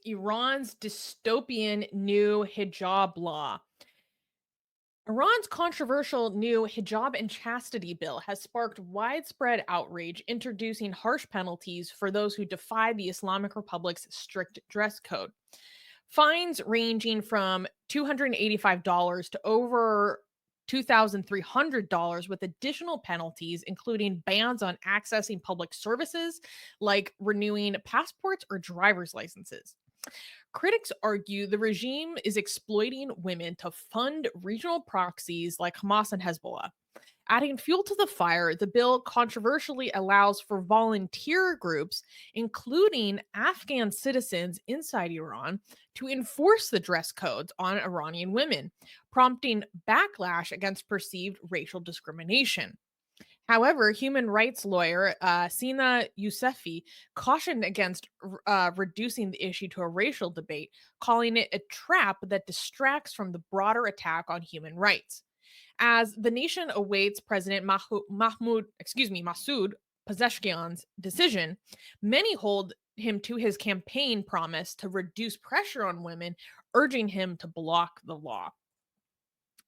Iran's dystopian new hijab law. Iran's controversial new hijab and chastity bill has sparked widespread outrage, introducing harsh penalties for those who defy the Islamic Republic's strict dress code. Fines ranging from $285 to over $2,300 with additional penalties, including bans on accessing public services like renewing passports or driver's licenses. Critics argue the regime is exploiting women to fund regional proxies like Hamas and Hezbollah. Adding fuel to the fire, the bill controversially allows for volunteer groups, including Afghan citizens inside Iran, to enforce the dress codes on Iranian women, prompting backlash against perceived racial discrimination. However, human rights lawyer Sina Yousefi cautioned against reducing the issue to a racial debate, calling it a trap that distracts from the broader attack on human rights. As the nation awaits President Masoud Pezeshkian's decision, many hold him to his campaign promise to reduce pressure on women, urging him to block the law.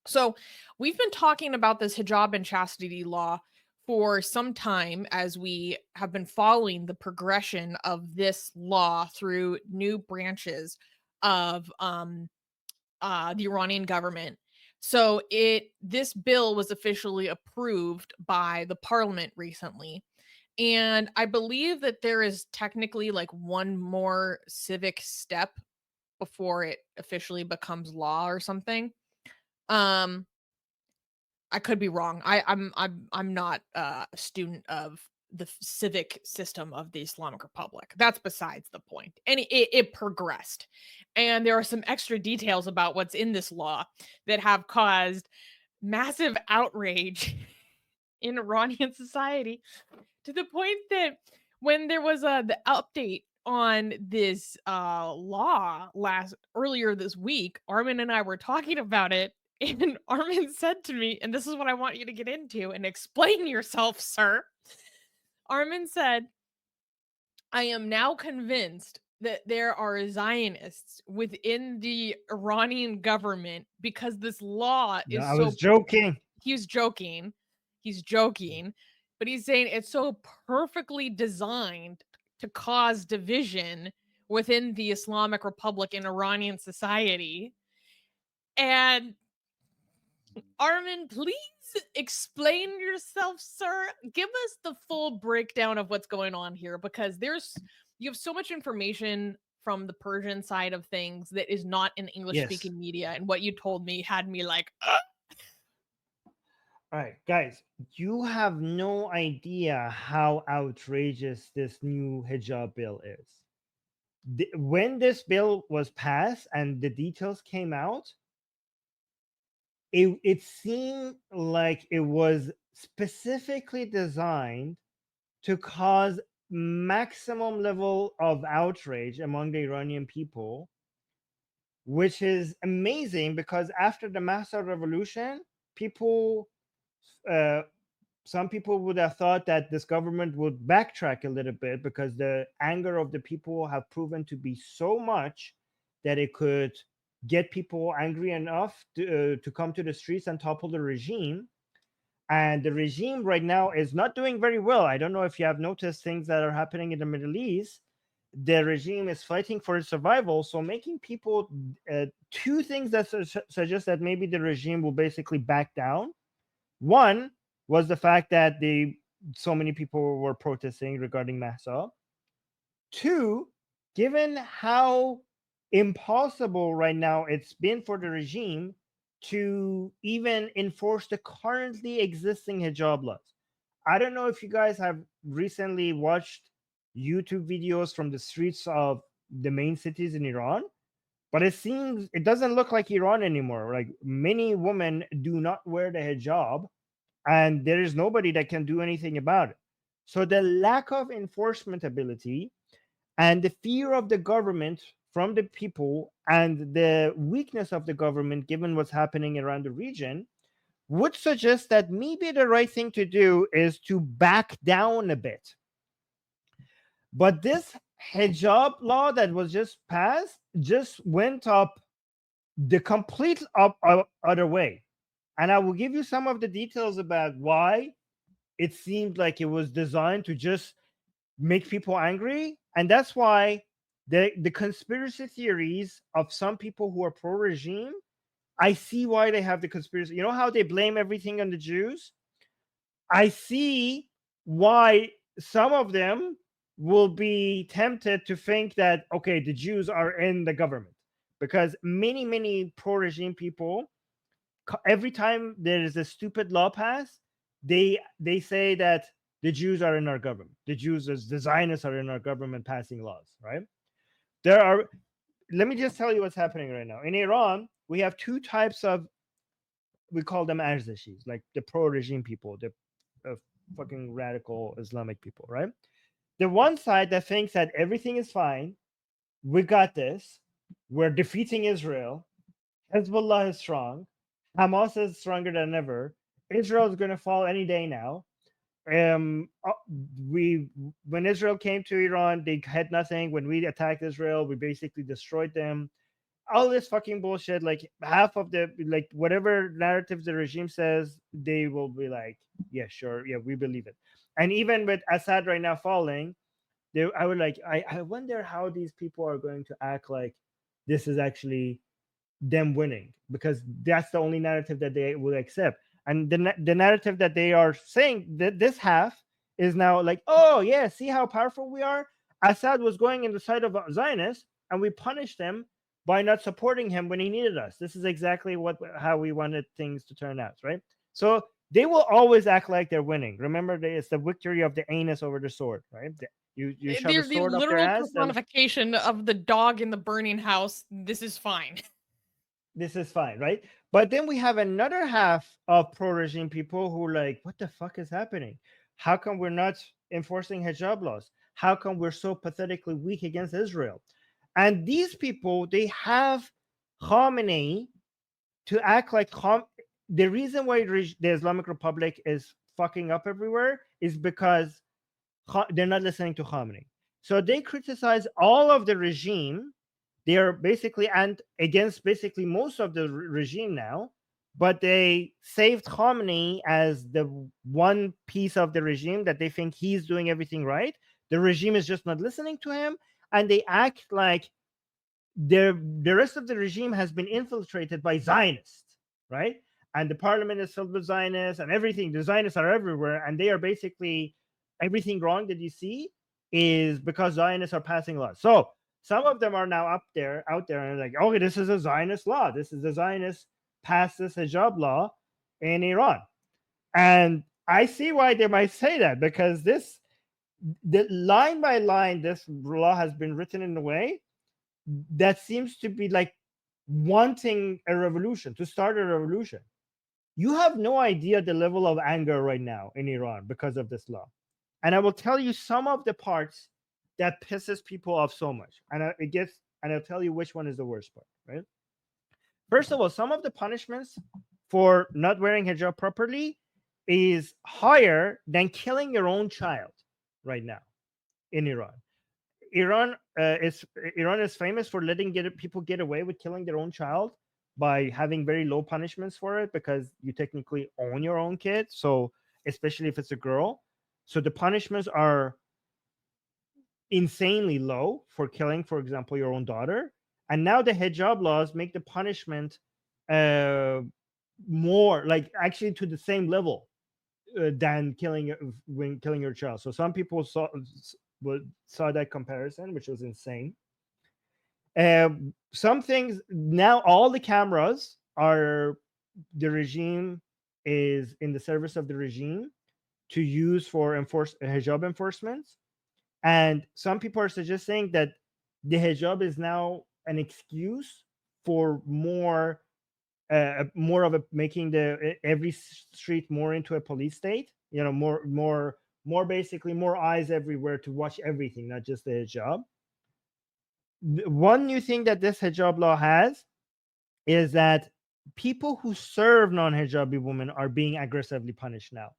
So, we've been talking about this hijab and chastity law for some time as we have been following the progression of this law through new branches of the Iranian government. So this bill was officially approved by the parliament recently. And I believe that there is technically like one more civic step before it officially becomes law or something. Um I could be wrong. I'm not a student of the civic system of the Islamic Republic. That's besides the point. And it progressed. And there are some extra details about what's in this law that have caused massive outrage in Iranian society to the point that when there was the update on this law last earlier this week, Armin and I were talking about it, and Armin said to me, and this is what I want you to get into and explain yourself, sir. Armin said, I am now convinced that there are Zionists within the Iranian government because this law No, is I was so. joking. He's joking. He's joking, but he's saying it's so perfectly designed to cause division within the Islamic Republic and Iranian society. And Armin, please explain yourself, sir. Give us the full breakdown of what's going on here because you have so much information from the Persian side of things that is not in English Yes. speaking media. And what you told me had me like, All right, guys, you have no idea how outrageous this new hijab bill is. When this bill was passed and the details came out, it seemed like it was specifically designed to cause maximum level of outrage among the Iranian people, which is amazing because after the Mahsa revolution, people, uh, some people would have thought that this government would backtrack a little bit because the anger of the people have proven to be so much that it could get people angry enough to come to the streets and topple the regime. And the regime right now is not doing very well. I don't know if you have noticed things that are happening in the Middle East. The regime is fighting for its survival. So making people two things that suggest that maybe the regime will basically back down. One was the fact that so many people were protesting regarding Mahsa. Two, given how impossible right now it's been for the regime to even enforce the currently existing hijab laws. I don't know if you guys have recently watched YouTube videos from the streets of the main cities in Iran, but it doesn't look like Iran anymore. Like many women do not wear the hijab, and there is nobody that can do anything about it. So the lack of enforcement ability and the fear of the government from the people and the weakness of the government given what's happening around the region would suggest that maybe the right thing to do is to back down a bit. But this hijab law that was just passed just went up the complete other way. And I will give you some of the details about why it seemed like it was designed to just make people angry. And that's why the conspiracy theories of some people who are pro regime, I see why they have the conspiracy. You know how they blame everything on the Jews? I see why some of them will be tempted to think that, okay, the Jews are in the government, because many pro regime people, every time there is a stupid law passed, they say that the Jews are in our government. The Jews, as the Zionists, are in our government passing laws, right? There are. Let me just tell you what's happening right now in Iran. We have two types of, we call them arzashis, like the pro-regime people, the fucking radical Islamic people, right? The one side that thinks that everything is fine, we got this, we're defeating Israel, Hezbollah is strong, Hamas is stronger than ever, Israel is going to fall any day now. We When Israel came to Iran, they had nothing. When we attacked Israel, we basically destroyed them. All this fucking bullshit. Like half of the, like, whatever narrative the regime says, they will be like, yeah, sure, yeah, we believe it. And even with Assad right now falling, I would like, I wonder how these people are going to act like this is actually them winning, because that's the only narrative that they will accept. And the narrative that they are saying, that this half is now like, oh yeah, see how powerful we are. Assad was going in the side of Zionists, and we punished him by not supporting him when he needed us. This is exactly how we wanted things to turn out, right? So they will always act like they're winning. Remember, it's the victory of the anus over the sword, right? You shove a They're the sword up their literal ass, then personification of the dog in the burning house. This is fine. this is fine, right? But then we have another half of pro regime people who are like, what the fuck is happening? How come we're not enforcing hijab laws? How come we're so pathetically weak against Israel? And these people, they have Khamenei to act like the reason why the Islamic Republic is fucking up everywhere is because they're not listening to Khamenei. So they criticize all of the regime. They are basically and against basically most of the regime now, but they saved Khamenei as the one piece of the regime that they think he's doing everything right. The regime is just not listening to him, and they act like the rest of the regime has been infiltrated by Zionists, right? And the parliament is filled with Zionists and everything. The Zionists are everywhere, and they are basically everything wrong that you see is because Zionists are passing laws. So some of them are now out there and like, okay, this is a Zionist law. This is the Zionists passed this hijab law in Iran. And I see why they might say that, because the line by line, this law has been written in a way that seems to be like wanting a revolution, to start a revolution. You have no idea the level of anger right now in Iran because of this law. And I will tell you some of the parts that pisses people off so much. And I'll tell you which one is the worst part, right? First of all, some of the punishments for not wearing hijab properly is higher than killing your own child right now in Iran. Iran is famous for letting people get away with killing their own child by having very low punishments for it, because you technically own your own kid. So especially if it's a girl, so the punishments are insanely low for killing, for example, your own daughter. And now the hijab laws make the punishment uh, more, like, actually to the same level than when killing your child. So some people saw that comparison, which was insane. Some things now, all the cameras are, the regime is in the service of the regime to use for hijab enforcement. And some people are suggesting that the hijab is now an excuse for more of a making every street more into a police state. You know, more basically more eyes everywhere to watch everything, not just the hijab. One new thing that this hijab law has is that people who serve non-hijabi women are being aggressively punished now.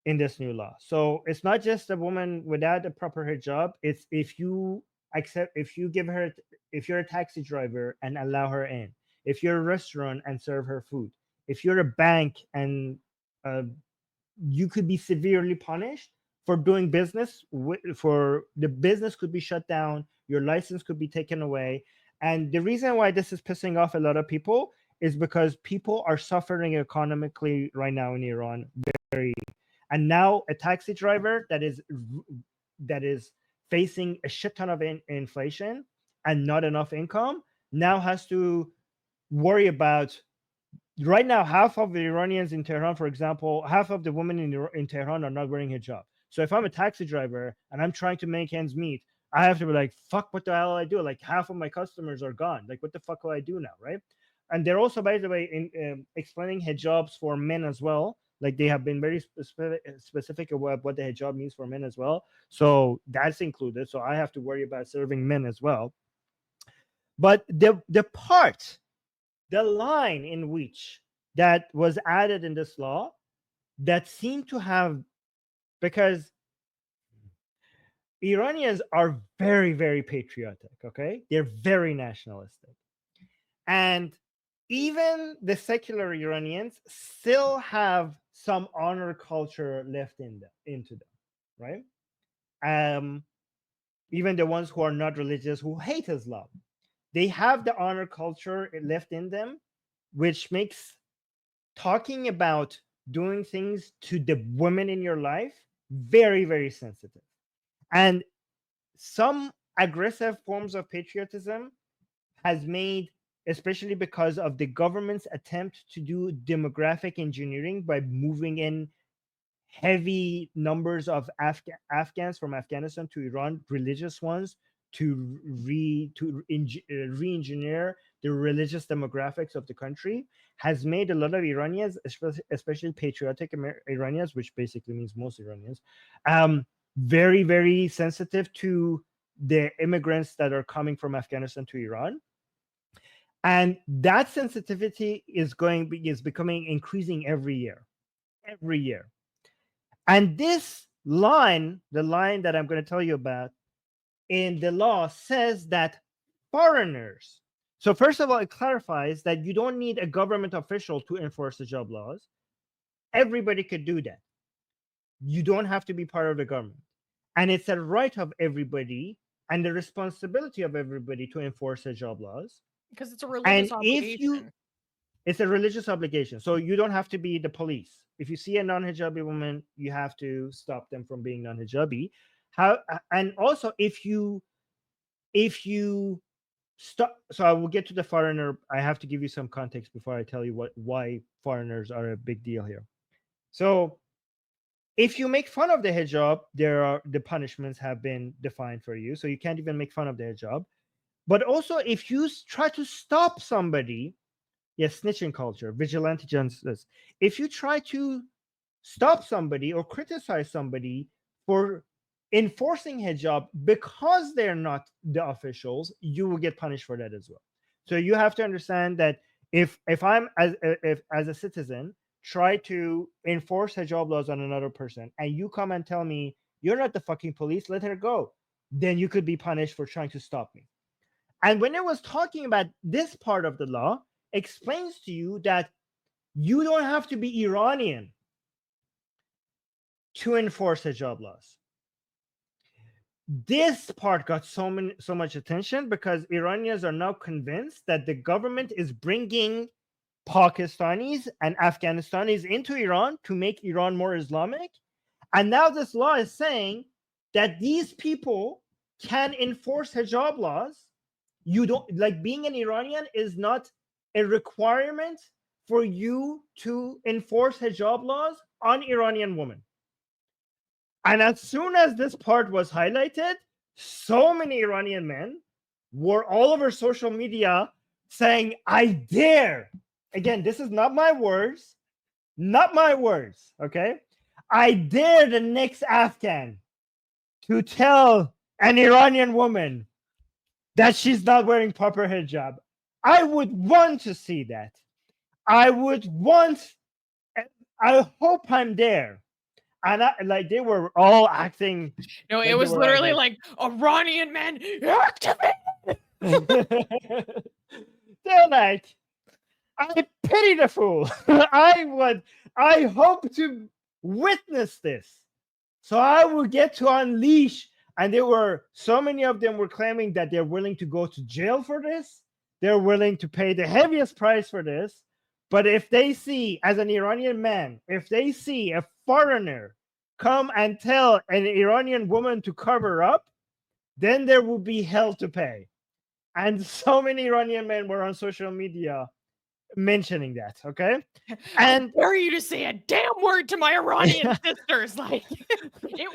in this new law. So it's not just a woman without a proper hijab. It's if you accept, if you give her, if you're a taxi driver and allow her in, if you're a restaurant and serve her food, if you're a bank and uh, you could be severely punished for doing business for the business could be shut down, your license could be taken away. And the reason why this is pissing off a lot of people is because people are suffering economically right now in Iran very. And now a taxi driver that is facing a shit ton of inflation and not enough income now has to worry about. Right now, half of the Iranians in Tehran, for example, half of the women in Tehran are not wearing hijab. So if I'm a taxi driver and I'm trying to make ends meet, I have to be like, fuck, what the hell I do? Like half of my customers are gone. Like, what the fuck will I do now, right? And they're also, by the way, explaining hijabs for men as well. Like they have been very specific about what the hijab means for men as well. So that's included. So I have to worry about serving men as well. But the line in which that was added in this law that seemed to have, because Iranians are very, very patriotic, okay? They're very nationalistic. And even the secular Iranians still have some honor culture left into them, right? Even the ones who are not religious, who hate Islam, they have the honor culture left in them, which makes talking about doing things to the women in your life very, very sensitive. And some aggressive forms of patriotism has made, especially because of the government's attempt to do demographic engineering by moving in heavy numbers of Afghans from Afghanistan to Iran, religious ones, to re-engineer the religious demographics of the country, has made a lot of Iranians, especially patriotic Iranians, which basically means most Iranians, very, very sensitive to the immigrants that are coming from Afghanistan to Iran. And that sensitivity is becoming increasing every year. And this line, the line that I'm going to tell you about in the law, says that foreigners. So first of all, it clarifies that you don't need a government official to enforce the hijab laws. Everybody could do that. You don't have to be part of the government. And it's a right of everybody and the responsibility of everybody to enforce the hijab laws. Because it's a religious And if you, obligation. it's a religious obligation. So you don't have to be the police. If you see a non-hijabi woman, you have to stop them from being non-hijabi. And also if you stop, so I will get to the foreigner. I have to give you some context before I tell you why foreigners are a big deal here. So if you make fun of the hijab, the punishments have been defined for you. So you can't even make fun of the hijab. But also if you try to stop somebody, yes, snitching culture, vigilante justice. If you try to stop somebody or criticize somebody for enforcing hijab because they're not the officials, you will get punished for that as well. So you have to understand that if I'm as a citizen try to enforce hijab laws on another person and you come and tell me you're not the fucking police, let her go, then you could be punished for trying to stop me. And when it was talking about this part of the law, explains to you that you don't have to be Iranian to enforce hijab laws. This part got so much attention because Iranians are now convinced that the government is bringing Pakistanis and Afghanistanis into Iran to make Iran more Islamic. And now this law is saying that these people can enforce hijab laws. You don't, like, being an Iranian is not a requirement for you to enforce hijab laws on Iranian women. And as soon as this part was highlighted, so many Iranian men were all over social media saying, I dare. Again, this is not my words, okay? I dare the next Afghan to tell an Iranian woman that she's not wearing proper hijab. I would want to see that. I hope I'm there. and like they were all acting No, it like they was were literally like Iranian men activate. they're like, I pity the fool. I hope to witness this. So I will get to unleash. And there were so many of them were claiming that they're willing to go to jail for this. They're willing to pay the heaviest price for this. But if they see, as an Iranian man, if they see a foreigner come and tell an Iranian woman to cover up, then there will be hell to pay. And so many Iranian men were on social media mentioning that. Okay. And How dare you to say a damn word to my Iranian sisters? Like, yeah.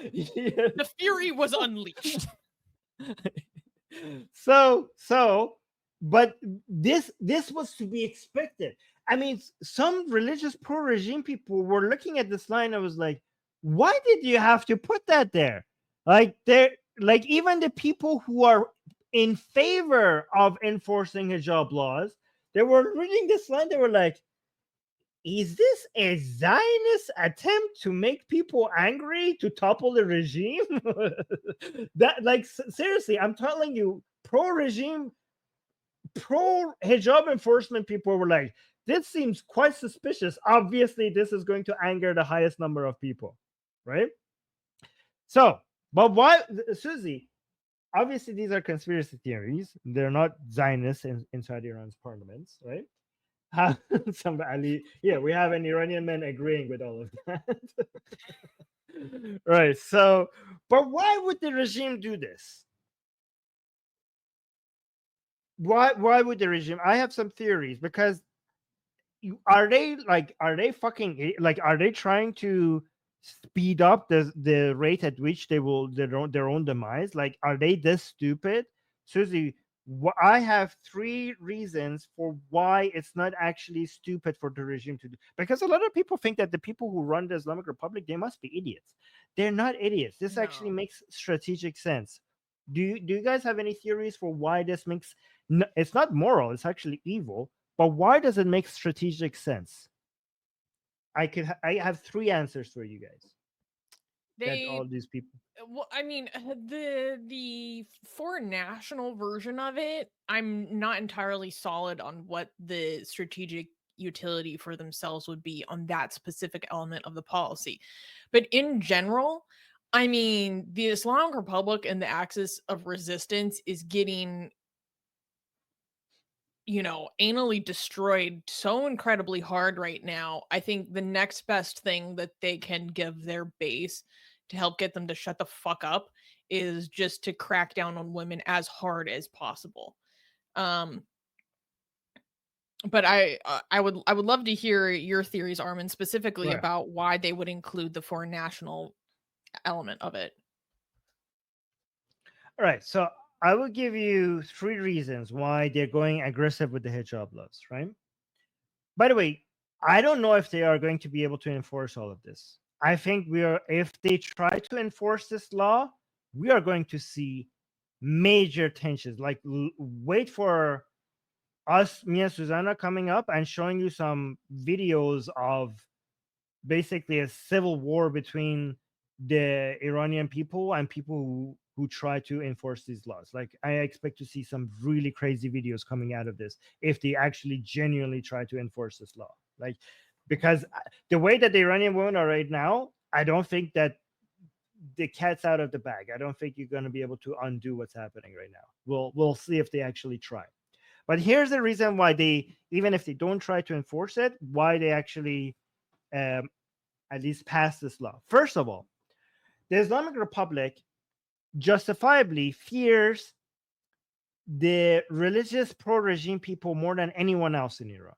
the fury was unleashed. But this was to be expected. I mean, some religious pro-regime people were looking at this line. I was like, why did you have to put that there? Like, like even the people who are in favor of enforcing hijab laws, they were reading this line. They were like, is this a Zionist attempt to make people angry to topple the regime? That, like, seriously, I'm telling you, pro-regime, pro-hijab enforcement people were like, this seems quite suspicious. Obviously, this is going to anger the highest number of people, right? So, but why, Susie? Obviously, these are conspiracy theories. They're not Zionists inside Iran's parliaments, right? Somebody, yeah, we have an Iranian man agreeing with all of that. Right. So, but why would the regime do this? Why would the regime? I have some theories, because are they fucking, like, are they trying to speed up the rate at which they will their own demise? Like, are they this stupid? Susie, I have 3 reasons for why it's not actually stupid for the regime to do. Because a lot of people think that the people who run the Islamic Republic, they must be idiots. They're not idiots. This actually No. makes strategic sense. Do you guys have any theories for why this makes? It's not moral. It's actually evil. But why does it make strategic sense? I have 3 answers for you guys. That They all these people. well, I mean, the foreign national version of it, I'm not entirely solid on what the strategic utility for themselves would be on that specific element of the policy. But in general, I mean, the Islamic Republic and the axis of resistance is getting, anally destroyed so incredibly hard right now. I think the next best thing that they can give their base to help get them to shut the fuck up is just to crack down on women as hard as possible. Um, but I would love to hear your theories, Armin, specifically Right. about why they would include the foreign national element of it. All right. So I will give you 3 reasons why they're going aggressive with the hijab laws. Right. By the way, I don't know if they are going to be able to enforce all of this. I think if they try to enforce this law, we are going to see major tensions. Like, wait for us, me and Susanna, coming up and showing you some videos of basically a civil war between the Iranian people and people who try to enforce these laws. Like, I expect to see some really crazy videos coming out of this if they actually genuinely try to enforce this law. Like, because the way that the Iranian women are right now, I don't think that the cat's out of the bag. I don't think you're going to be able to undo what's happening right now. We'll see if they actually try. But here's the reason why they, even if they don't try to enforce it, why they actually um, at least pass this law. First of all, the Islamic Republic justifiably fears the religious pro-regime people more than anyone else in Iran,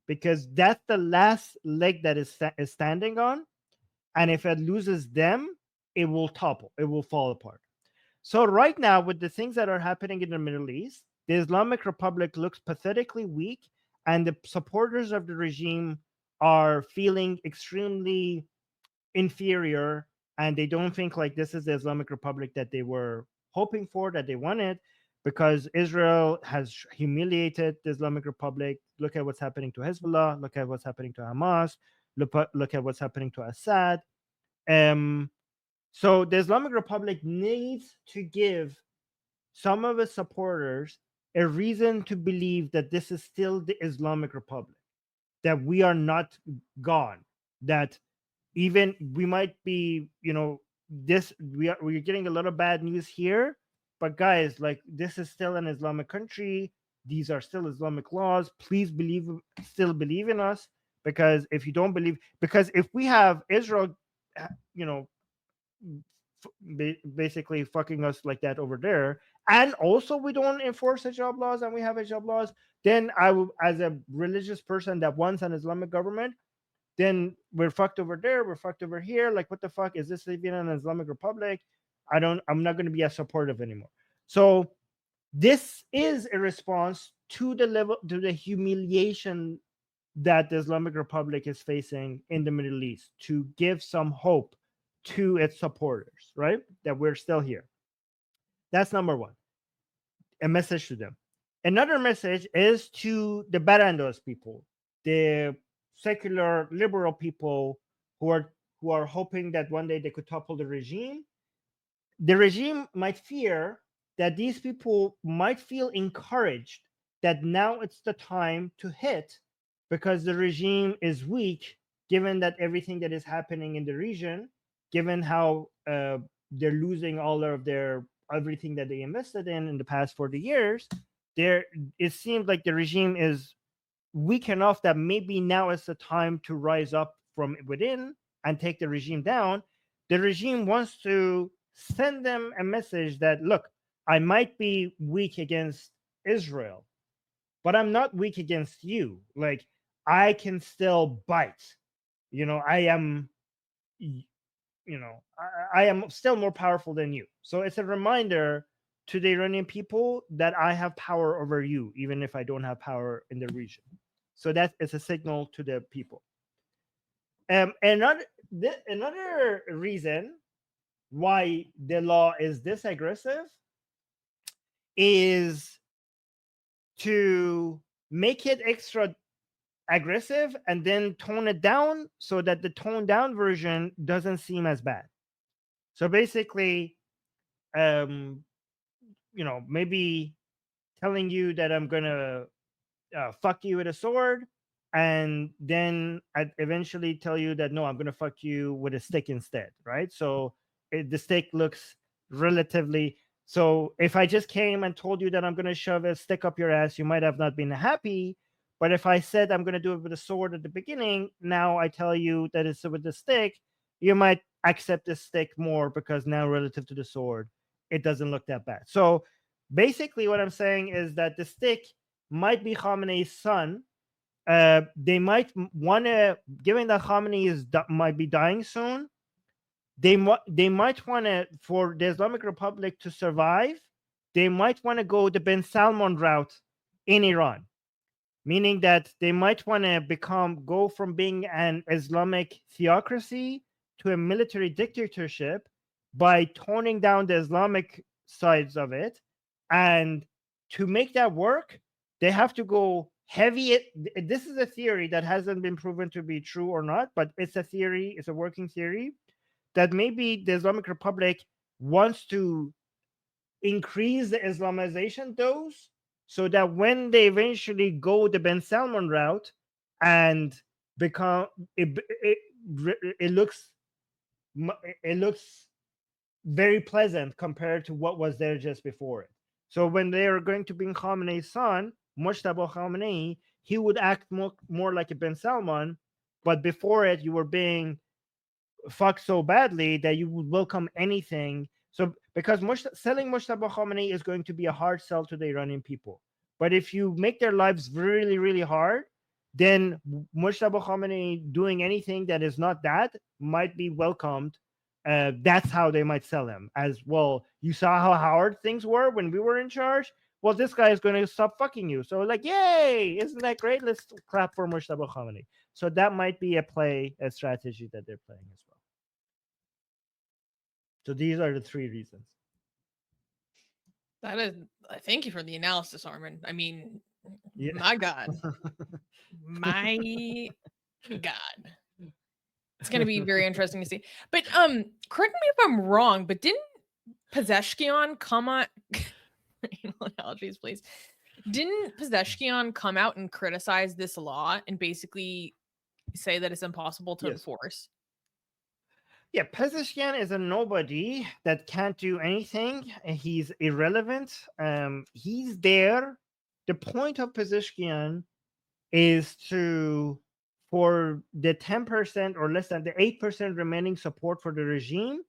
because that's the last leg that is standing on, and if it loses them, it will topple, it will fall apart. So right now, with the things that are happening in the Middle East, the Islamic Republic looks pathetically weak, and the supporters of the regime are feeling extremely inferior, and they don't think like this is the Islamic Republic that they were hoping for, that they wanted, because Israel has humiliated the Islamic Republic. Look at what's happening to Hezbollah. Look at what's happening to Hamas. Look at what's happening to Assad. Um, so the Islamic Republic needs to give some of its supporters a reason to believe that this is still the Islamic Republic, that we are not gone, that even we might be, this we're getting a lot of bad news here, but guys, like, this is still an Islamic country. These are still Islamic laws. Please still believe in us, because if you don't believe, because if we have Israel, you know, basically fucking us like that over there, and also we don't enforce hijab laws and we have hijab laws, then I will, as a religious person that wants an Islamic government, then we're fucked over there, we're fucked over here. Like, what the fuck is this, even an Islamic Republic? I'm not going to be as supportive anymore. So this is a response to the humiliation that the Islamic Republic is facing in the Middle East, to give some hope to its supporters, right? That we're still here. That's number one, a message to them. Another message is to the Barandos people, the secular liberal people who are hoping that one day they could topple the regime. The regime might fear that these people might feel encouraged that now it's the time to hit, because the regime is weak, given that everything that is happening in the region, given how they're losing all of their everything that they invested in the past 40 years. There, it seems like the regime is weak enough that maybe now is the time to rise up from within and take the regime down. The regime wants to send them a message that, look, I might be weak against Israel, but I'm not weak against you. Like, I can still bite. I am, I am still more powerful than you. So it's a reminder to the Iranian people that I have power over you, even if I don't have power in the region. So that is a signal to the people. Another reason why the law is this aggressive is to make it extra aggressive and then tone it down, so that the toned down version doesn't seem as bad. So basically, um, maybe telling you that I'm gonna fuck you with a sword, and then I eventually tell you that no, I'm gonna fuck you with a stick instead, right? So the stick looks relatively. So if I just came and told you that I'm gonna shove a stick up your ass, you might have not been happy. But if I said I'm gonna do it with a sword at the beginning, now I tell you that it's with the stick, you might accept the stick more, because now relative to the sword, it doesn't look that bad. So basically, what I'm saying is that the stick might be Khamenei's son. They might want to, given that Khamenei might be dying soon, they might want to, for the Islamic Republic to survive, they might want to go the Ben Salman route in Iran, meaning that they might want to go from being an Islamic theocracy to a military dictatorship by toning down the Islamic sides of it. And to make that work, they have to go heavy. This is a theory that hasn't been proven to be true or not, but it's a theory, it's a working theory, that maybe the Islamic Republic wants to increase the Islamization dose, so that when they eventually go the Ben Salman route and become it looks it looks very pleasant compared to what was there just before it. So when they are going to bring Khamenei's son, Mujtaba Khamenei, he would act more like a Ben Salman, but before it, you were being fucked so badly that you would welcome anything. So because selling Mujtaba Khamenei is going to be a hard sell to the Iranian people. But if you make their lives really, really hard, then Mujtaba Khamenei doing anything that is not that might be welcomed. That's how they might sell him as well. You saw how hard things were when we were in charge. Well, this guy is going to stop fucking you. So, like, yay! Isn't that great? Let's clap for Mujtaba Khamenei. So that might be a strategy that they're playing as well. So these are the three reasons. That is, thank you for the analysis, Armin. I mean, Yeah. my God. My God. It's going to be very interesting to see. But correct me if I'm wrong, but didn't Pezeshkian come on analogies, please? Didn't Pezeshkian come out and criticize this law and basically say that it's impossible to Yes. enforce? Yeah, Pezeshkian is a nobody that can't do anything. He's irrelevant. He's there. The point of Pezeshkian is to, for the 10% or less than the 8% remaining support for the regime,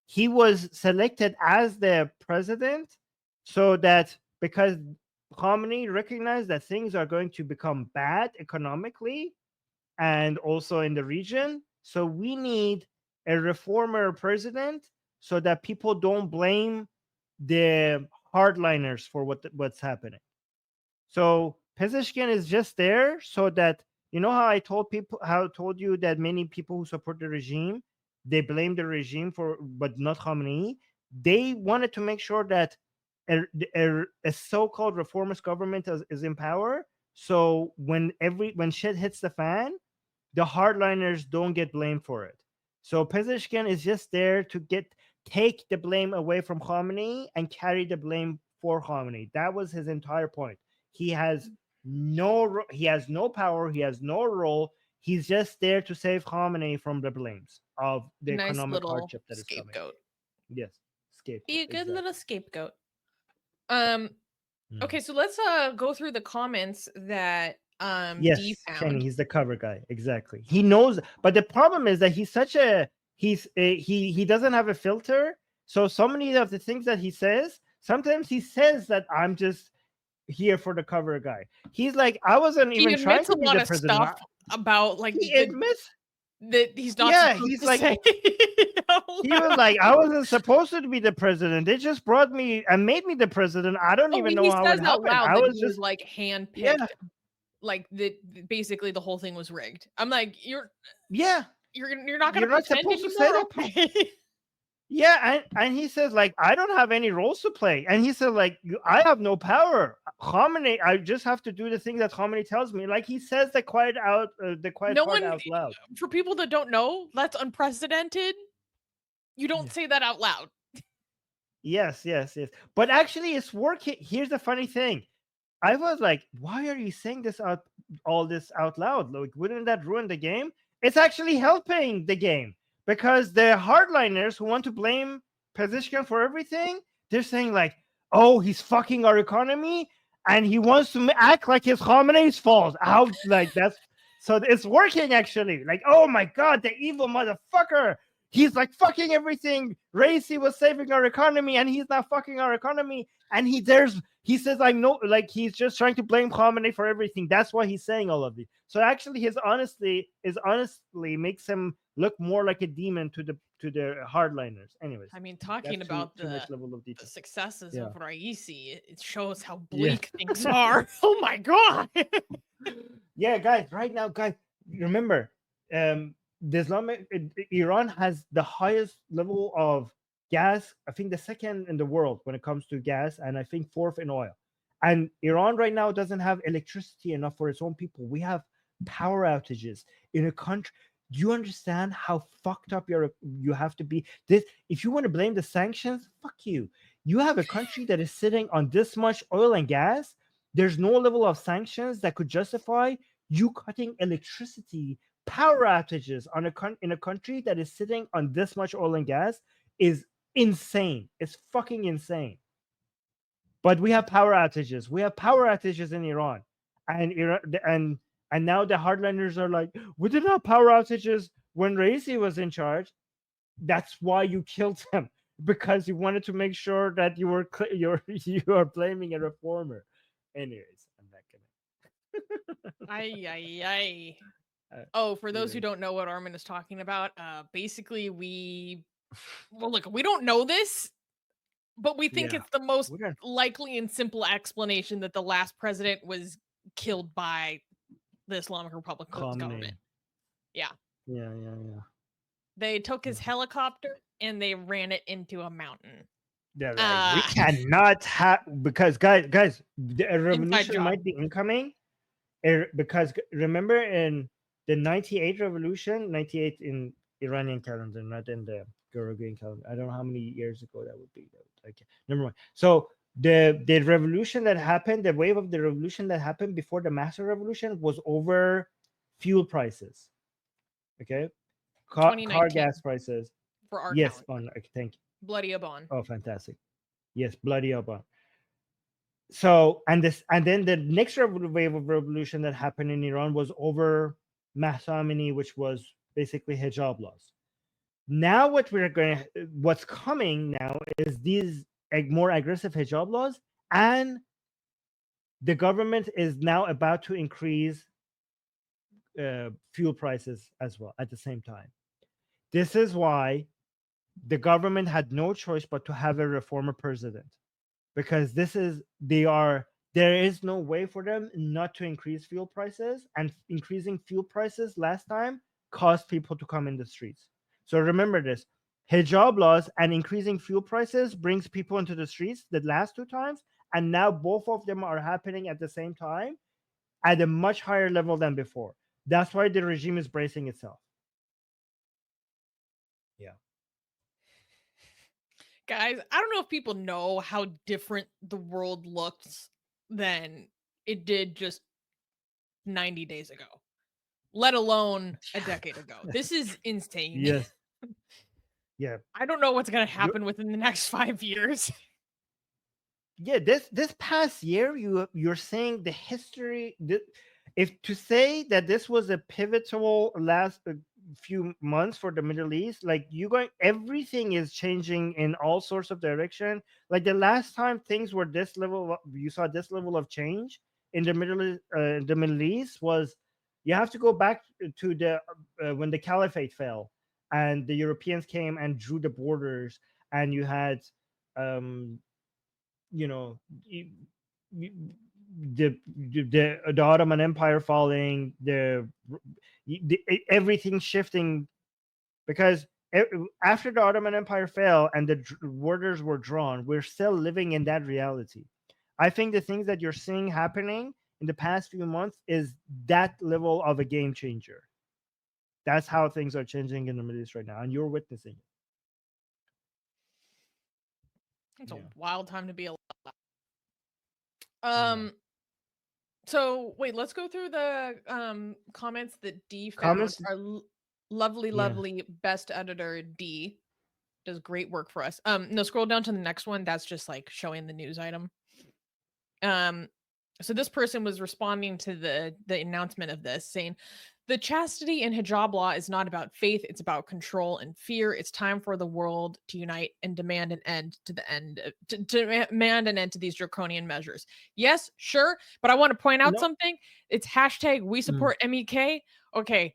he was selected as the president so that, because Khamenei recognized that things are going to become bad economically and also in the region, so we need a reformer president so that people don't blame the hardliners for what's happening. So Pezeshkian is just there so that, you know how I told you that many people who support the regime, they blame the regime for, but not Khamenei. They wanted to make sure that a so-called reformist government is in power. So when shit hits the fan, the hardliners don't get blamed for it. So Pezeshkian is just there to take the blame away from Khamenei and carry the blame for Khamenei. That was his entire point. He has no power. He has no role. He's just there to save Khamenei from the blames of the Nice economic little hardship that is coming. scapegoat. Yes, scapegoat. Be a good exactly. little scapegoat. Mm. Okay, so let's go through the comments that Yes, D Kenny, found. he's the cover guy. Exactly. He knows, but the problem is that he doesn't have a filter. So many of the things that he says, sometimes he says that I'm just here for the cover guy. He's like, I wasn't He even trying admits a to be lot the of president. stuff about like He admits, that he's not yeah, supposed he's to like, say. he was like, I wasn't supposed to be the president. They just brought me and made me the president. I don't Oh, even he know how says it out happened. loud I that was he was just, like handpicked, yeah, like that. Basically, the whole thing was rigged. I'm like, yeah. you're not gonna You're not pretend supposed to say anymore, that. okay? Yeah, and he says like, I don't have any roles to play, and he said like, I have no power. Khamenei, I just have to do the thing that Khamenei tells me. Like he says the quiet No part one, out loud. for people that don't know, that's unprecedented. You don't Yeah. say that out loud. Yes, yes, yes. But actually, it's working. Here's the funny thing. I was like, why are you saying all this out loud? Like, wouldn't that ruin the game? It's actually helping the game because the hardliners who want to blame Pezeshkian for everything, they're saying like, oh, he's fucking our economy and he wants to act like it's Khamenei's fault. How, like, that's, so it's working actually. Like, oh my God, the evil motherfucker. He's like fucking everything. Raisi was saving our economy and he's not fucking our economy. And he says like, no, like he's just trying to blame Khamenei for everything. That's why he's saying all of this. So actually his honestly makes him look more like a demon to the hardliners. Anyways, I mean, talking that's about too much level of the detail. successes Yeah. of Raisi, it shows how Yeah. bleak things are. Oh my God. Yeah, guys, right now, guys, remember, the Iran has the highest level of gas. I think the second in the world when it comes to gas, and I think fourth in oil. And Iran right now doesn't have electricity enough for its own people. We have power outages in a country. Do you understand how fucked up you have to be? This, if you want to blame the sanctions, fuck you. You have a country that is sitting on this much oil and gas. There's no level of sanctions that could justify you cutting electricity power outages in a country that is sitting on this much oil and gas is insane. It's fucking insane. But we have power outages. We have power outages in Iran, and and now the hardliners are like, we didn't have power outages when Raisi was in charge. That's why you killed him, because you wanted to make sure that you are blaming a reformer. Anyways, I'm not gonna. Ay. Oh, for those who don't know what Armin is talking about, basically we don't know this, but we think it's the most likely and simple explanation that the last president was killed by the Islamic Republic government. Yeah. Yeah. They took his helicopter and they ran it into a mountain. Yeah, like, we cannot have, because guys, the revolution might be incoming. Because remember in the 98 revolution, 98 in Iranian calendar, not in the Gregorian calendar. I don't know how many years ago that would be. Okay, never mind. So the revolution that happened, the wave of the revolution that happened before the master revolution was over fuel prices. Okay, car 2019 gas prices. for our Yes, calendar. okay, thank you. Bloody Abon. Oh, fantastic. Yes, bloody up. So and then the next wave of revolution that happened in Iran was over Mahsamini, which was basically hijab laws. Now what's coming now is these more aggressive hijab laws, and the government is now about to increase fuel prices as well at the same time. This is why the government had no choice but to have a reformer president, because there is no way for them not to increase fuel prices, and increasing fuel prices last time caused people to come in the streets. So remember this: hijab laws and increasing fuel prices brings people into the streets the last two times, and now both of them are happening at the same time at a much higher level than before. That's why the regime is bracing itself. Yeah. Guys, I don't know if people know how different the world looks than it did just 90 days ago, let alone a decade ago. This is insane. Yes. Yeah. I don't know what's going to You- happen within the next 5 years. yeah, this past year, you're saying the history, if to say that this was a pivotal last few months for the Middle East, like everything is changing in all sorts of direction. Like the last time things were this level, you saw this level of change in the Middle East was, you have to go back to the when the caliphate fell and the Europeans came and drew the borders, and you had um you know the Ottoman Empire falling, everything shifting, because after the Ottoman Empire fell and the borders were drawn, we're still living in that reality. I think the things that you're seeing happening in the past few months is that level of a game changer. That's how things are changing in the Middle East right now, and you're witnessing it. It's a Yeah. wild time to be alive. Yeah. So wait, let's go through the comments that D found. Comments. Our lovely, Yeah. lovely best editor D does great work for us. No, scroll down to the next one. That's just like showing the news item. So this person was responding to the announcement of this, saying, "The chastity and hijab law is not about faith, it's about control and fear. It's time for the world to unite and demand an end to demand an end to these draconian measures." Yes, sure, but I want to point out No. something. It's hashtag we support MEK. Okay.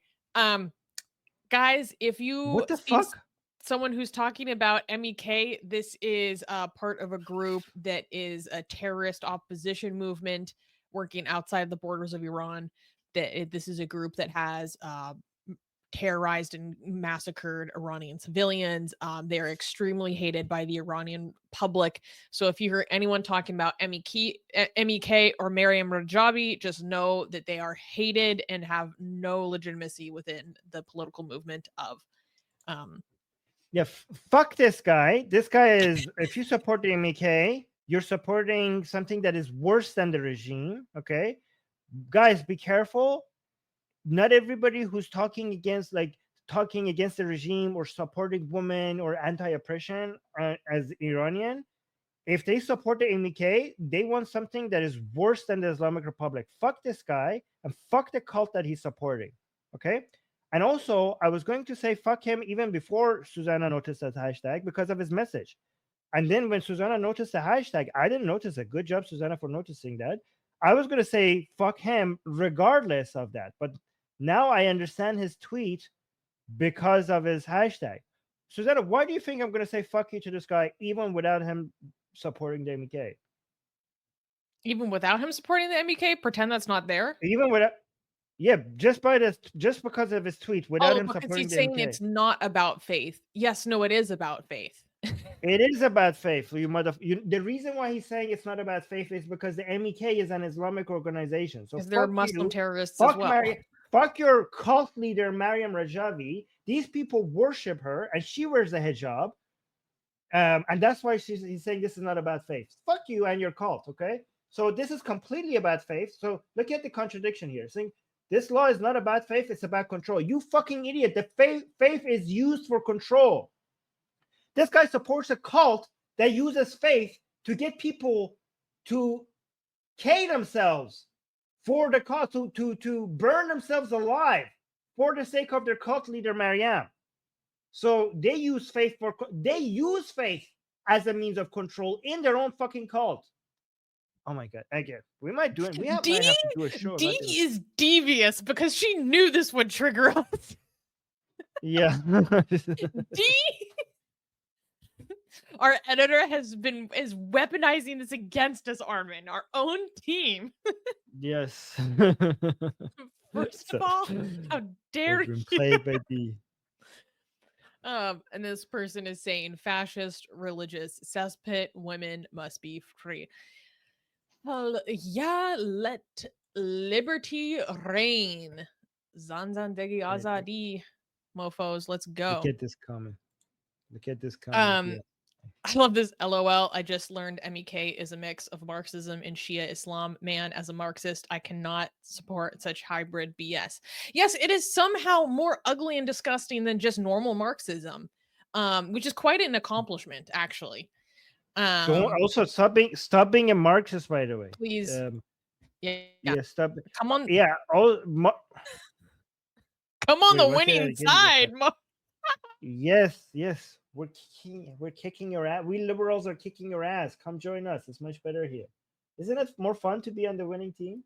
Guys, if you What the see fuck? someone who's talking about MEK, this is part of a group that is a terrorist opposition movement working outside the borders of Iran. This is a group that has terrorized and massacred Iranian civilians. They are extremely hated by the Iranian public. So if you hear anyone talking about MEK or Maryam Rajabi, just know that they are hated and have no legitimacy within the political movement of Yeah, fuck this guy. This guy is, if you support the MEK, you're supporting something that is worse than the regime. Okay, guys, be careful. Not everybody who's talking against the regime or supporting women or anti-oppression as Iranian, if they support the MEK, they want something that is worse than the Islamic Republic. Fuck this guy and fuck the cult that he's supporting. Okay. And also, I was going to say fuck him even before Susanna noticed that hashtag because of his message. And then when Susanna noticed the hashtag, I didn't notice it. Good job, Susanna, for noticing that. I was going to say fuck him regardless of that. But now I understand his tweet because of his hashtag. Susanna, why do you think I'm going to say fuck you to this guy even without him supporting the MEK? even without him supporting the MEK, pretend that's not there. Even without, yeah, just because of his tweet, without Oh, him because supporting he's the saying MEK. it's not about faith. Yes, no, it is about faith. It is about faith, you mother. The reason why he's saying it's not about faith is because the MEK is an Islamic organization. So Because they're fuck Muslim you, terrorists as fuck well. fuck your cult leader, Mariam Rajavi. These people worship her, and she wears a hijab. And that's why he's saying this is not about faith. Fuck you and your cult, okay? So this is completely about faith. So look at the contradiction here. Saying this law is not about faith, it's about control. You fucking idiot. The faith is used for control. This guy supports a cult that uses faith to get people to kill themselves for the cause, to burn themselves alive for the sake of their cult leader, Mariam. So they use faith as a means of control in their own fucking cult. Oh my god! Again, we might have to do a show D about this. is devious because she knew this would trigger us. Yeah. D. Our editor is weaponizing this against us, Armin, our own team. Yes. First of all, how dare you? Played by D. And this person is saying fascist, religious, cesspit women must be free. Well, yeah, let liberty reign. Zanzandegi Azadi, mofos, let's go. Look at this comment. Yeah. I love this LOL. I just learned MEK is a mix of Marxism and Shia Islam. Man, as a Marxist, I cannot support such hybrid BS. Yes, it is somehow more ugly and disgusting than just normal Marxism, which is quite an accomplishment, actually. Don't also stop being a Marxist, by the way. Please. Yeah, stop. Come on. Yeah. Come on the winning side. Yes. We're kicking your ass. We liberals are kicking your ass. Come join us. It's much better here. Isn't it more fun to be on the winning team?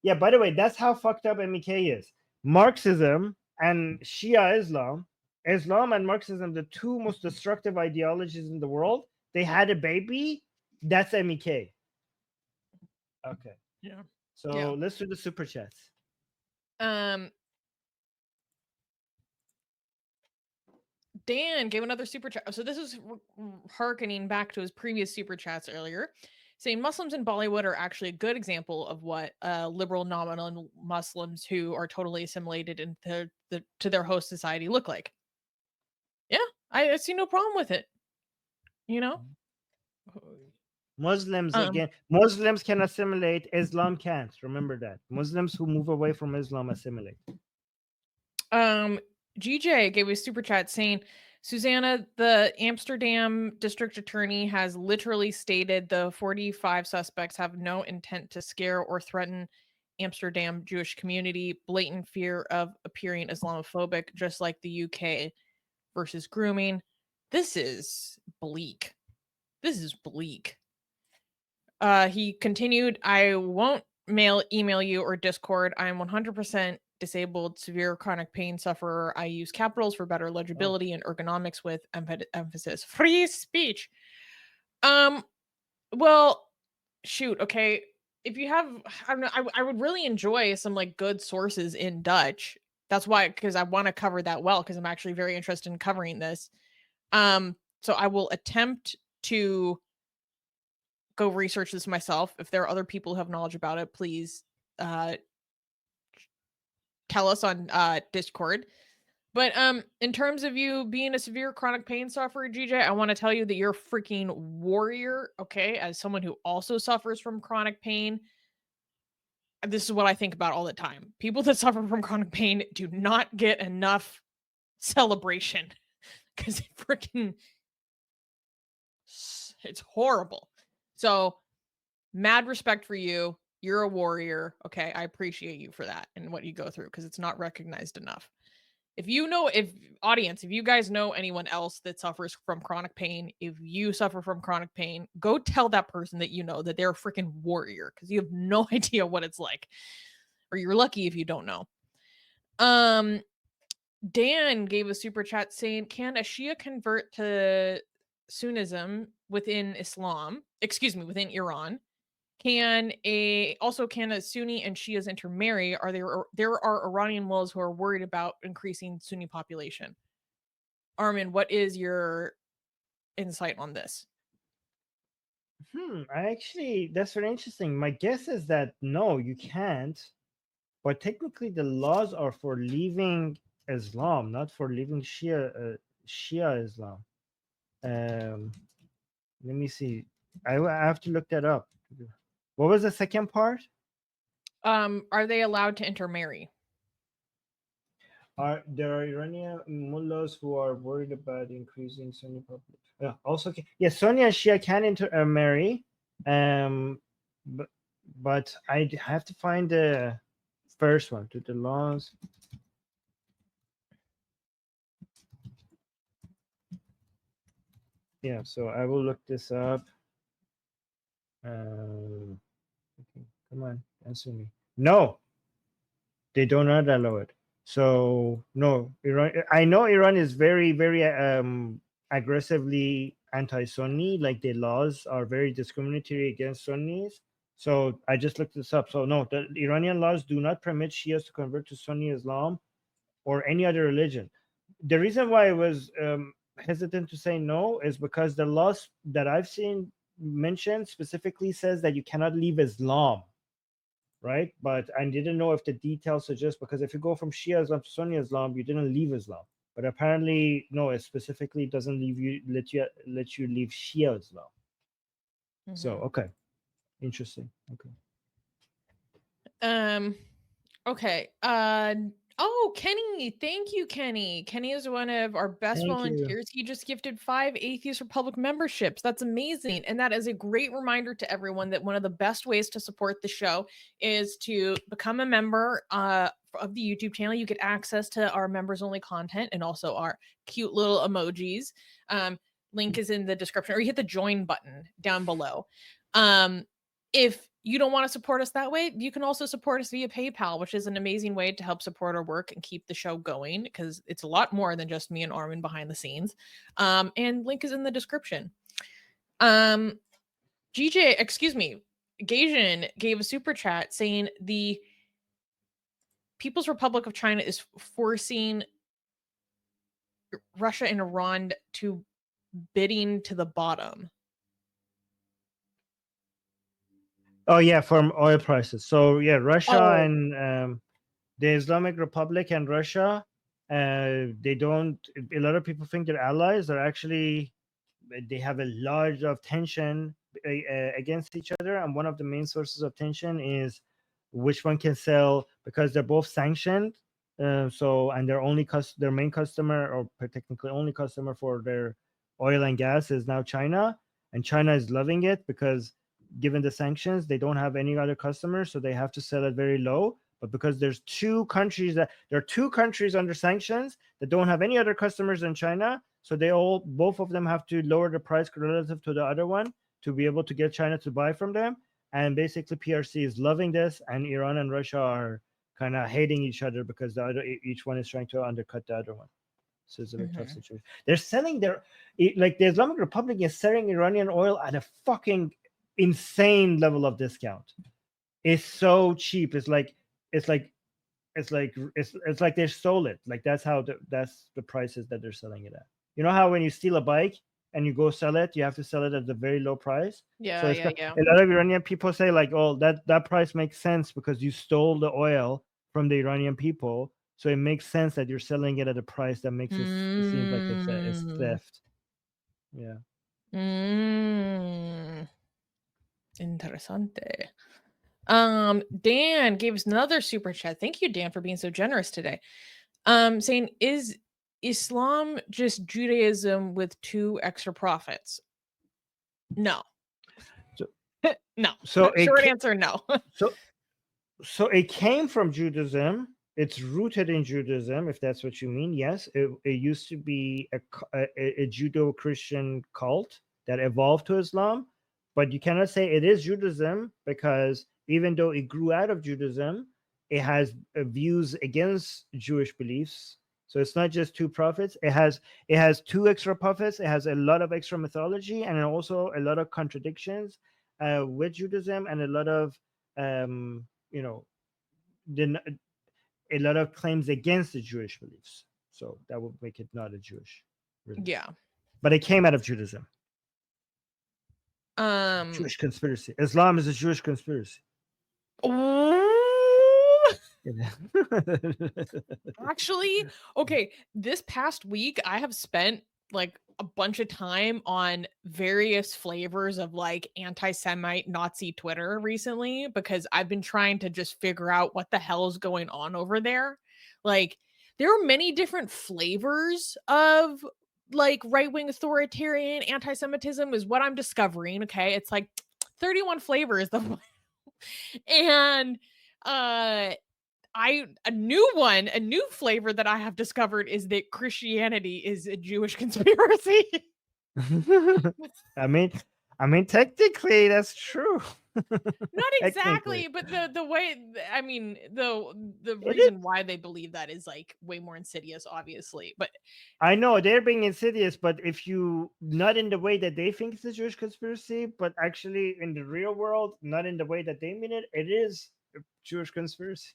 Yeah, by the way, that's how fucked up MEK is. Marxism and Shia Islam and Marxism, the two most destructive ideologies in the world, they had a baby. That's MEK. Okay. Yeah. So let's do the super chats. Dan gave another super chat. So this is hearkening back to his previous super chats earlier, saying Muslims in Bollywood are actually a good example of what liberal nominal Muslims who are totally assimilated into to their host society look like. Yeah, I see no problem with it. You know, Muslims again. Muslims can assimilate. Islam can't. Remember that. Muslims who move away from Islam assimilate. GJ gave a super chat saying, Susanna, the Amsterdam district attorney has literally stated the 45 suspects have no intent to scare or threaten Amsterdam Jewish community, blatant fear of appearing Islamophobic, just like the UK versus grooming. This is bleak. He continued, I won't email you or Discord. I'm 100% disabled, severe chronic pain sufferer. I use capitals for better legibility and ergonomics with emphasis. Free speech. Well, shoot. Okay. If you have, I would really enjoy some like good sources in Dutch. That's why, because I want to cover that well, because I'm actually very interested in covering this. So I will attempt to go research this myself. If there are other people who have knowledge about it, please tell us on Discord. But in terms of you being a severe chronic pain sufferer, GJ, I want to tell you that you're a freaking warrior, okay? As someone who also suffers from chronic pain, this is what I think about all the time. People that suffer from chronic pain do not get enough celebration because it's horrible. So, mad respect for you. You're a warrior. Okay. I appreciate you for that and what you go through because it's not recognized enough. If you guys know anyone else that suffers from chronic pain, if you suffer from chronic pain, go tell that person that you know that they're a freaking warrior because you have no idea what it's like. Or you're lucky if you don't know. Dan gave a super chat saying, can a Shia convert to Sunnism within Islam? Excuse me, within Iran? Can a Sunni and Shias intermarry? There are Iranian mullahs who are worried about increasing Sunni population. Armin, what is your insight on this? That's very interesting. My guess is that no, you can't. but technically the laws are for leaving Islam, not for leaving Shia Islam. Let me see. I have to look that up. What was the second part? Are they allowed to intermarry? There are Iranian mullahs who are worried about increasing Sunni population. Also, yes, Sunni and Shia can intermarry, but I have to find the first one to the laws. Yeah, so I will look this up. Okay, come on, answer me. No, they do not allow it. So no, Iran. I know Iran is very, very aggressively anti-Sunni. Like their laws are very discriminatory against Sunnis. So I just looked this up. So no, the Iranian laws do not permit Shias to convert to Sunni Islam or any other religion. The reason why I was hesitant to say no is because the laws that I've seen mentioned specifically says that you cannot leave Islam, right? But I didn't know if the details suggest, because if you go from Shia Islam to Sunni Islam, you didn't leave Islam. But apparently, no, it specifically doesn't let you leave Shia Islam. So okay, interesting. Okay. Okay. Oh, Kenny. Thank you, Kenny. Kenny is one of our best Thank you. volunteers. He just gifted 5 Atheist Republic memberships. That's amazing. And that is a great reminder to everyone that one of the best ways to support the show is to become a member of the YouTube channel. You get access to our members only content and also our cute little emojis. Link is in the description, or you hit the join button down below. If you don't want to support us that way, you can also support us via PayPal, which is an amazing way to help support our work and keep the show going, because it's a lot more than just me and Armin behind the scenes. And link is in the description. Gajin gave a super chat saying the People's Republic of China is forcing Russia and Iran to bidding to the bottom. Oh yeah, from oil prices. So yeah, Russia and the Islamic Republic and Russia, they don't. A lot of people think they're allies. They're actually, they have a lot of tension against each other, and one of the main sources of tension is which one can sell, because they're both sanctioned. So and their main customer, or technically only customer for their oil and gas, is now China, and China is loving it because given the sanctions, they don't have any other customers, so they have to sell it very low. But because there are 2 countries under sanctions that don't have any other customers in China, so both of them have to lower the price relative to the other one to be able to get China to buy from them. And basically, PRC is loving this, and Iran and Russia are kind of hating each other because each one is trying to undercut the other one. So it's a very tough situation. They're selling the Islamic Republic is selling Iranian oil at a fucking insane level of discount. It's so cheap. It's like they stole it. Like that's the prices that they're selling it at. You know how when you steal a bike and you go sell it, you have to sell it at a very low price. Yeah, so a lot of Iranian people say like, oh, that price makes sense because you stole the oil from the Iranian people, so it makes sense that you're selling it at a price that makes it seem like it's theft. Yeah. Interessante. Dan gave us another super chat. Thank you, Dan, for being so generous today. Saying, is Islam just Judaism with 2 extra prophets? No. No. So short answer, no. So it came from Judaism. It's rooted in Judaism, if that's what you mean. Yes, it used to be a Judeo-Christian cult that evolved to Islam, but you cannot say it is Judaism, because even though it grew out of Judaism, it has views against Jewish beliefs. So it's not just 2 prophets. It has 2 extra prophets. It has a lot of extra mythology, and also a lot of contradictions with Judaism, and a lot of a lot of claims against the Jewish beliefs. So that would make it not a Jewish religion. Yeah. But it came out of Judaism. Jewish conspiracy. Islam is a Jewish conspiracy. Actually, okay, this past week I have spent like a bunch of time on various flavors of like anti-Semite Nazi Twitter recently because I've been trying to just figure out what the hell is going on over there. Like, there are many different flavors of like right-wing authoritarian anti-Semitism, is what I'm discovering. Okay. It's like 31 flavors. And uh a new one, a new flavor that I have discovered is that Christianity is a Jewish conspiracy. I mean, technically that's true. Not Technically, exactly, but the way I mean, the it is. reason why they believe that is like way more insidious, obviously. But I know they're being insidious, but if you not in the way that they think it's a Jewish conspiracy, but actually in the real world, not in the way that they mean it, it is a Jewish conspiracy.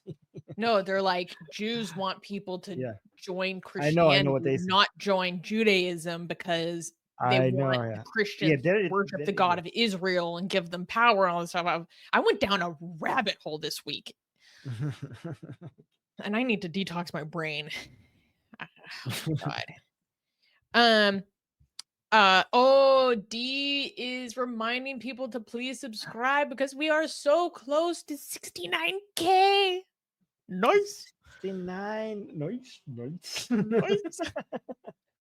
no, they're like Jews want people to Yeah, join I know what Christianity, they say. not join Judaism because they I want know, the yeah, yeah. Christians to There, worship the God yeah. of Israel and give them power and all this stuff. I went down a rabbit hole this week and I need to detox my brain. Oh God. Um. Oh, D is reminding people to please subscribe because we are so close to 69K. Nice. 69. Nice, nice. Nice.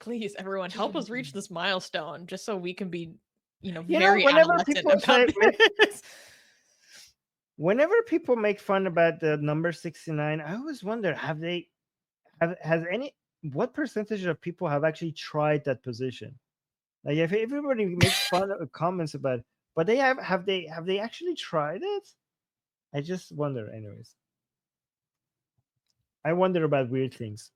Please, everyone, help us reach this milestone just so we can be, You know, very adolescent about this. whenever people make fun about the number 69, I always wonder, has any what percentage of people have actually tried that position? Like, if everybody makes fun of comments about it, but have they actually tried it? I just wonder. Anyways, I wonder about weird things.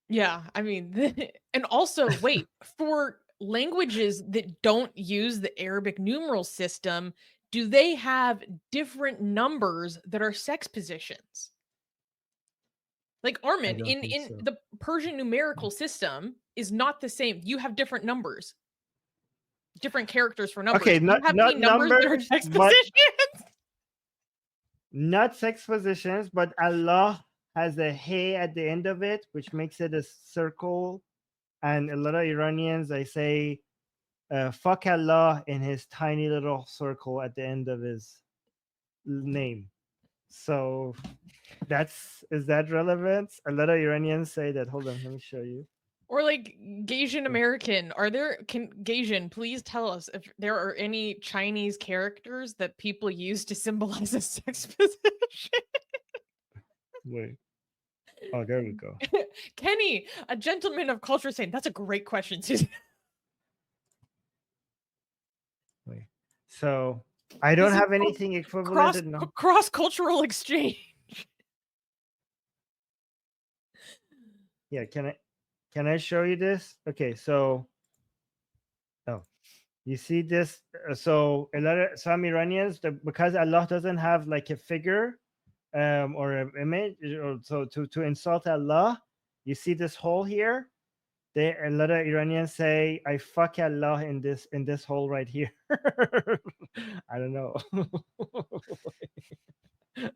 Yeah, I mean, and also, wait, for languages that don't use the Arabic numeral system, do they have different numbers that are sex positions? Like I Armin, don't in think in so. the Persian numerical system is not the same. You have different numbers, different characters for numbers. Okay, Do you have any not numbers that are numbers, sex but positions? not sex positions, but Allah has a hey at the end of it, which makes it a circle. And a lot of Iranians, they say, fuck Allah in his tiny little circle at the end of his name. So is that relevant? A lot of Iranians say that. Hold on, let me show you. Or like Gaysian American. Can Gaysian please tell us if there are any Chinese characters that people use to symbolize a sex position? Wait. Oh, there we go. Kenny, a gentleman of culture, saying that's a great question, Susan. Wait. So I This don't is have called anything equivalent. No. cross cultural exchange. Yeah, can I show you this? Okay, so oh, you see this? So a lot of some Iranians, because Allah doesn't have like a figure, or an image, or so to insult Allah, you see this hole here. A lot of Iranians say, "I fuck Allah in this hole right here." I don't know.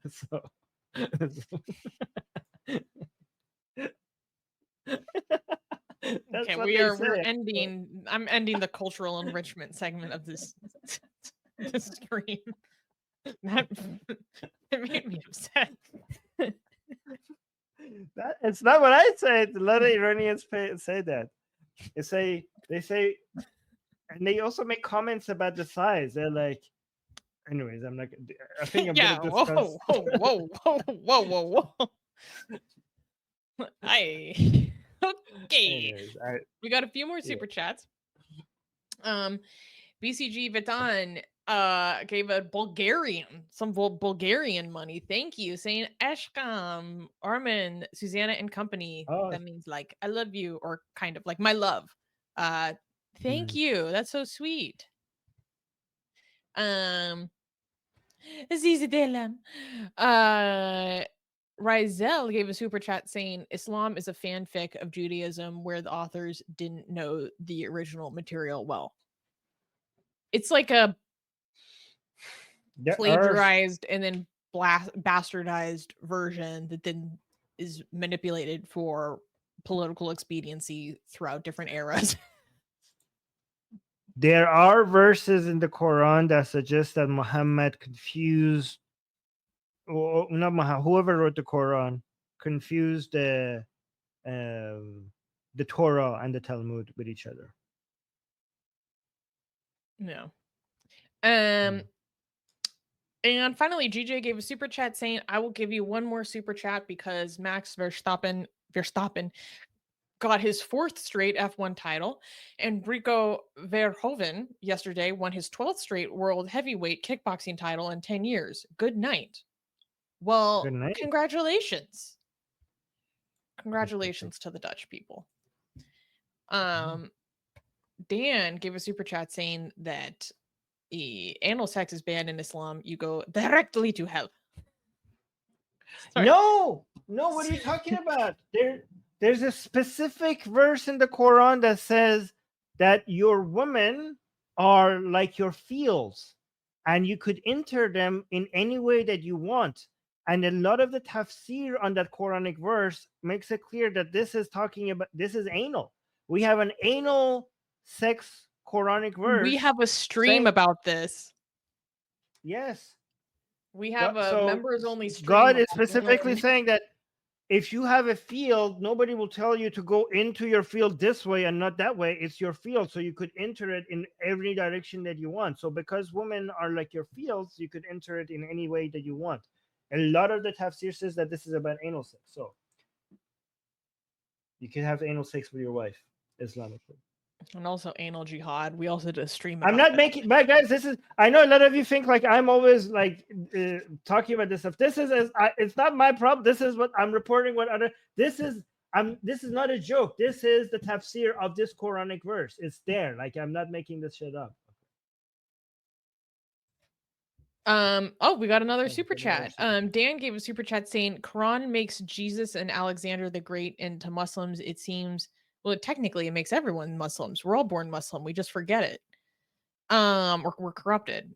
so, that's Okay, what they we're say. ending. I'm ending the cultural enrichment segment of this this stream. That it made me upset. That it's not what I said. A lot of Iranians say that. They say, and they also make comments about the size. They're like, anyways, I'm not. I think I'm gonna Yeah. discuss. Whoa. Whoa. Whoa. Whoa. Whoa. Whoa. Whoa. I okay. Anyways, We got a few more yeah. super chats. BCG Vitan gave a Bulgarian money. Thank you, saying Eshkam, Armin, Susanna and company. Oh, That means like I love you, or kind of like my love. Uh thank mm, you. That's so sweet. Um Aziz Delam. Rizel gave a super chat saying Islam is a fanfic of Judaism where the authors didn't know the original material well. It's like a there are plagiarized and then bastardized version that then is manipulated for political expediency throughout different eras. There are verses in the Quran that suggest that Muhammad confused, or not Muhammad, whoever wrote the Quran, confused the Torah and the Talmud with each other. No. And finally, GJ gave a super chat saying, I will give you one more super chat because Max Verstappen got his 4th straight F1 title, and Brico Verhoeven yesterday won his 12th straight world heavyweight kickboxing title in 10 years. Good night. Well, Good night. congratulations. Congratulations to the Dutch people. Dan gave a super chat saying that anal sex is banned in Islam. You go directly to hell. Sorry. No, what are you talking about? There's a specific verse in the Quran that says that your women are like your fields and you could enter them in any way that you want. And a lot of the tafsir on that Quranic verse makes it clear that this is anal. We have an anal sex Quranic verse. We have a stream about this. Yes. We have a members only stream. God is specifically saying that if you have a field, nobody will tell you to go into your field this way and not that way. It's your field, so you could enter it in every direction that you want. So because women are like your fields, you could enter it in any way that you want. A lot of the tafsir says that this is about anal sex. So you can have anal sex with your wife, Islamically. And also anal jihad. We also did a stream. I'm not making, but guys, this is, I know a lot of you think like I'm always like talking about this stuff. This is, it's not my problem. This is what I'm reporting. This is not a joke. This is the tafsir of this Quranic verse. It's there. Like, I'm not making this shit up. Oh, we got another super chat. Dan gave a super chat saying Quran makes Jesus and Alexander the Great into Muslims. It seems, well, technically it makes everyone Muslims. We're all born Muslim. We just forget it. We're corrupted.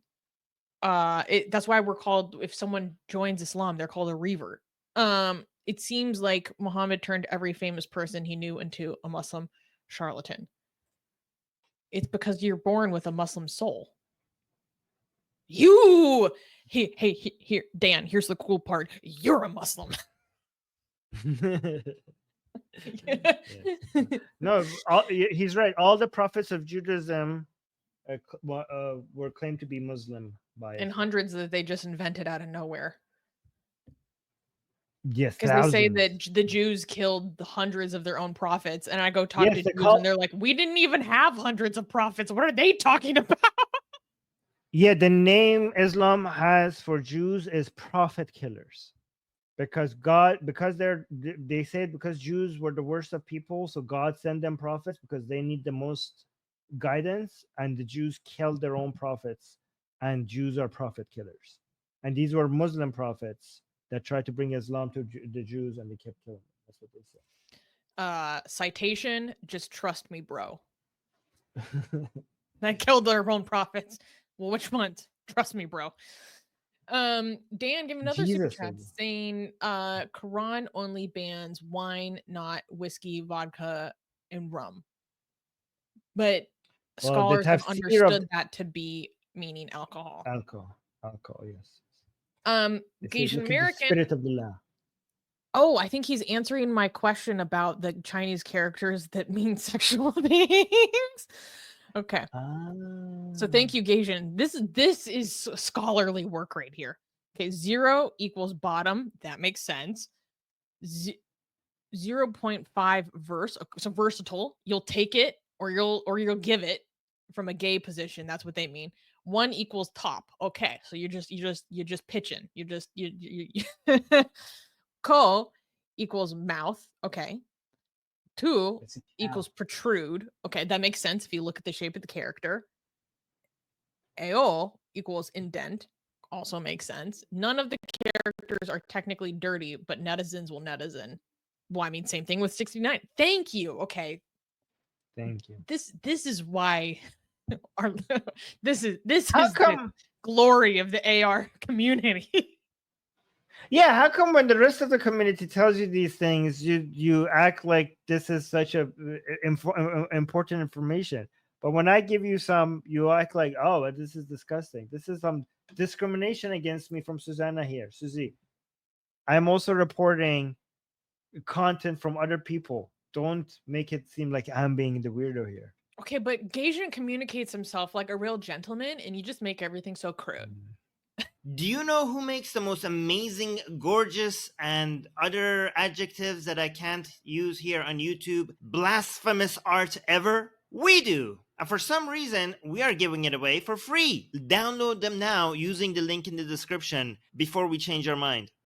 That's why we're called, if someone joins Islam, they're called a revert. It seems like Muhammad turned every famous person he knew into a Muslim charlatan. It's because you're born with a Muslim soul. Here, Dan, here's the cool part. You're a Muslim. No, he's right. All the prophets of Judaism were claimed to be Muslim by and hundreds that they just invented out of nowhere. Yes, because they say that the Jews killed the hundreds of their own prophets, and I go talk to Jews, and they're like, "We didn't even have hundreds of prophets. What are they talking about?" Yeah, the name Islam has for Jews is prophet killers, because they said because Jews were the worst of people, so God sent them prophets because they need the most guidance, and the Jews killed their own prophets, and Jews are prophet killers, and these were Muslim prophets that tried to bring Islam to the Jews, and they kept killing them. That's what they said. Citation: just trust me, bro. That killed their own prophets. Well, which ones? Trust me, bro. Dan, give another super chat saying Quran only bans wine, not whiskey, vodka, and rum. But scholars have understood that to be meaning alcohol. Alcohol, yes. Asian American. Spirit of the law. Oh, I think he's answering my question about the Chinese characters that mean sexual things. Okay. So thank you, Gaijin. This is scholarly work right here. Okay, 0 equals bottom. That makes sense. 0.5 verse. So versatile. You'll take it or you'll give it from a gay position. That's what they mean. 1 equals top. Okay, so you're just pitching. You ko equals mouth. Okay. 2 equals protrude. Okay, that makes sense if you look at the shape of the character. Ao equals indent. Also makes sense. None of the characters are technically dirty, but netizens will netizen. Well, I mean, same thing with 69. Thank you. Okay. Thank you. This is why this is the glory of the AR community. Yeah, how come when the rest of the community tells you these things, you act like this is such a important information? But when I give you some, you act like, oh, this is disgusting. This is some discrimination against me from Susanna here. Susie, I'm also reporting content from other people. Don't make it seem like I'm being the weirdo here. Okay, but Gasian communicates himself like a real gentleman, and you just make everything so crude. Do you know who makes the most amazing, gorgeous, and other adjectives that I can't use here on YouTube, blasphemous art ever? We do! And for some reason, we are giving it away for free. Download them now using the link in the description before we change our mind.